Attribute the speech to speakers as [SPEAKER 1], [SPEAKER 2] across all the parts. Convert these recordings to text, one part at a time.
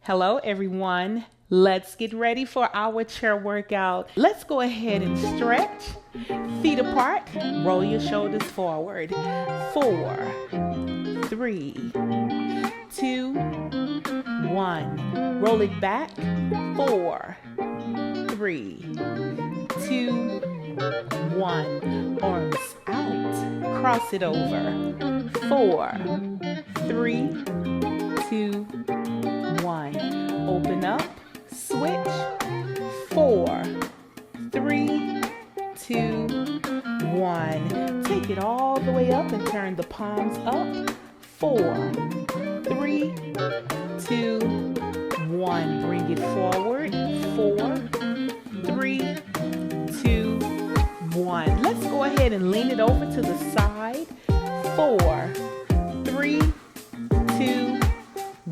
[SPEAKER 1] Hello, everyone. Let's get ready for our chair workout. Let's go ahead and stretch. Feet apart. Roll your shoulders forward. 4, 3, 2, 1. Roll it back. 4, 3, 2, 1. Arms out. Cross it over. 4, 3, 2, 1. Open up. Switch. 4, 3, 2, 1. Take it all the way up and turn the palms up. 4, 3, 2, 1. Bring it forward. 4, 3, 2, 1. Let's go ahead and lean it over to the side. 4, 3, 2,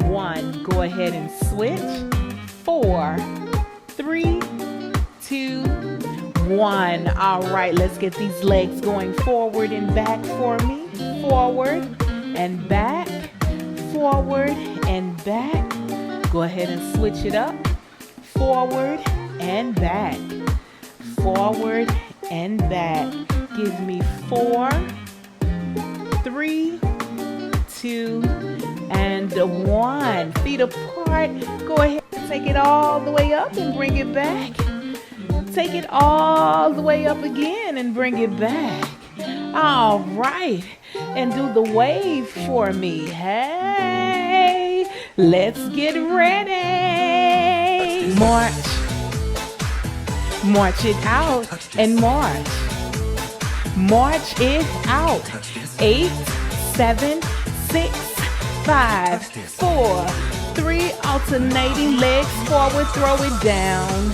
[SPEAKER 1] 1. Go ahead and switch. 4, 3, 2, 1. All right, let's get these legs going forward and back for me. Forward and back. Forward and back. Go ahead and switch it up. Forward and back. Forward and back. Give me 4, 3, 2, and 1. Feet apart. Go ahead and take it all the way up and bring it back. Take it all the way up again and bring it back. All right. And do the wave for me. Hey, let's get ready. March. March it out and march. March it out. 8, 7, 6, 5, 4, 3. Alternating legs forward. Throw it down.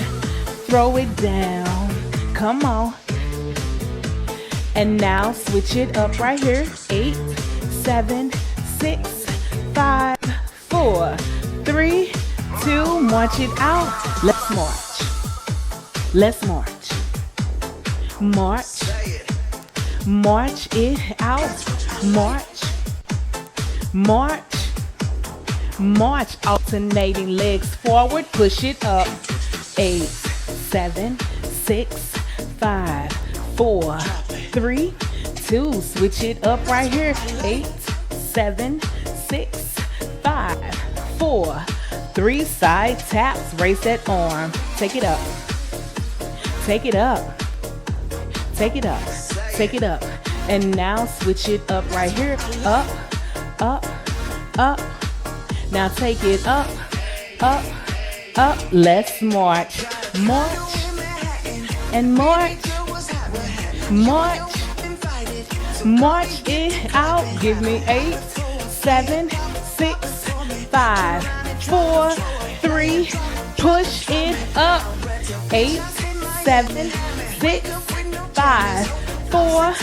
[SPEAKER 1] Throw it down. Come on. And now switch it up right here. 8, 7, 6, 5, 4, 3, 2. March it out. Let's march. Let's march. March. March it out. March. March. March. Alternating legs forward. Push it up. 8, 7, 6, 5, 4, 3, 2. Switch it up right here. 8, 7, 6, 5, 4, 3. Side taps. Raise that arm. Take it up. Take it up. Take it up. Take it up. And now switch it up right here. Up, up, up. Now take it up, up, up. Let's march. March and march. March. March it out. Give me 8, 7, 6, 5, 4, 3. Push it up. 8, 7, 6, 5, 4,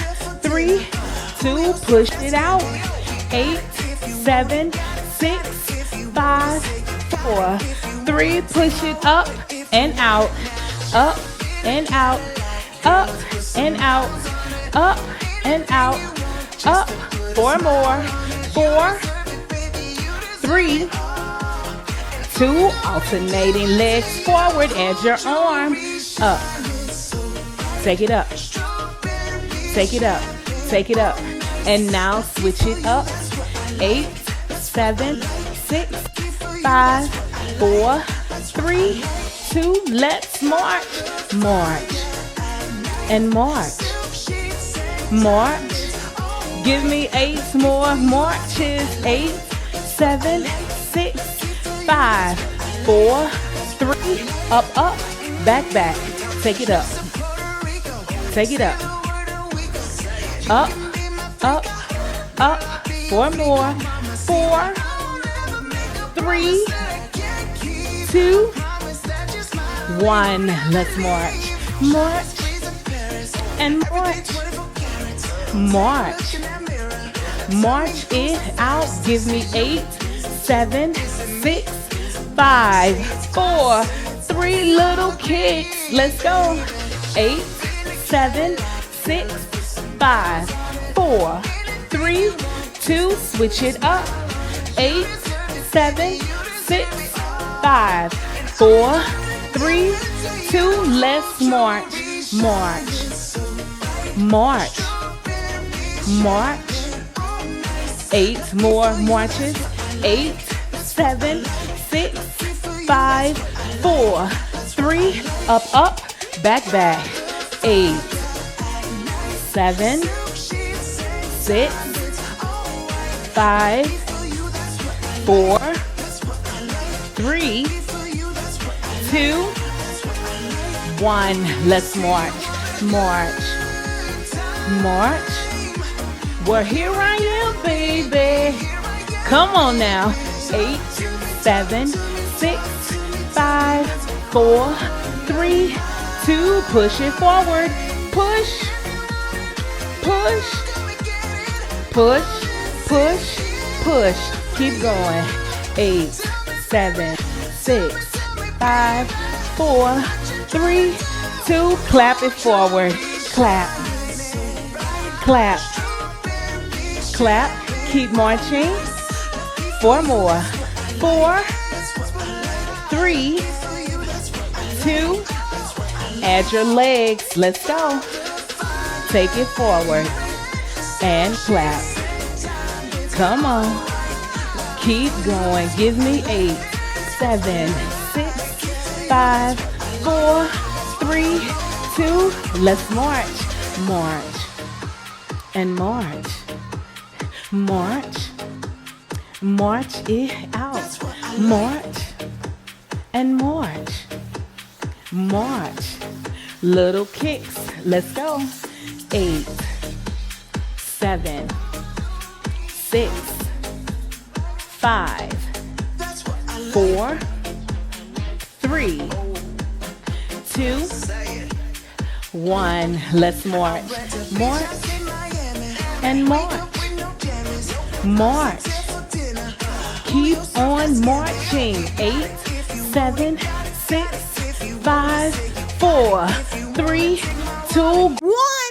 [SPEAKER 1] 3, 2. Push it out. 8, 7, 6, 5, 4, 3. Push it up and out. Up and out. Up and out. Up and out. Up. 4 more. 4, 3, 2. Alternating legs forward. Edge your arm up. Take it up. Take it up. Take it up. And now switch it up. 8, 7, 6, 5, 4, 3, 2. Let's march. March. And march. March. Give me 8 more marches. 8, 7, 6, 5, 4, 3. Up, up. Back, back. Take it up. Take it up. Up, up, up. 4 more. 4, 3, 2, 1. Let's march. March and march. March. March it out. Give me 8, 7, 6, 5, 4, 3. Little kicks. Let's go. 8, 7, 6, 5, 4, 3, 2. Switch it up. 8, 7, 6, 5, 4, 3, 2. Let's march. March. March. March. 8 more marches. 8, 7, 6, 5, 4, 3. Up, up. Back, back. 8, 7, 6, 5, 4, 3, 2, 1. Let's march. March. March. Well, here I am, baby. Come on now. 8, 7, 6, 5, 4, 3, 2. Push it forward. Push. Push. Push. Push. Push. Keep going. 8, 7, 6, 5, 4, 3, 2. Clap it forward. Clap. Clap. Clap. Keep marching. 4 more. 4, 3, 2. Add your legs. Let's go. Take it forward. And clap. Come on. Keep going. Give me 8, 7, 6, 5, 4, 3, 2. Let's march. March. And march. March. March it out. March. And march. March. Little kicks. Let's go. 8, 7, 6, 5, 4, 3, 2, 1. Let's march. March. And march. March. Keep on marching. 8, 7, 6, 5, 4, 3, 2, 1.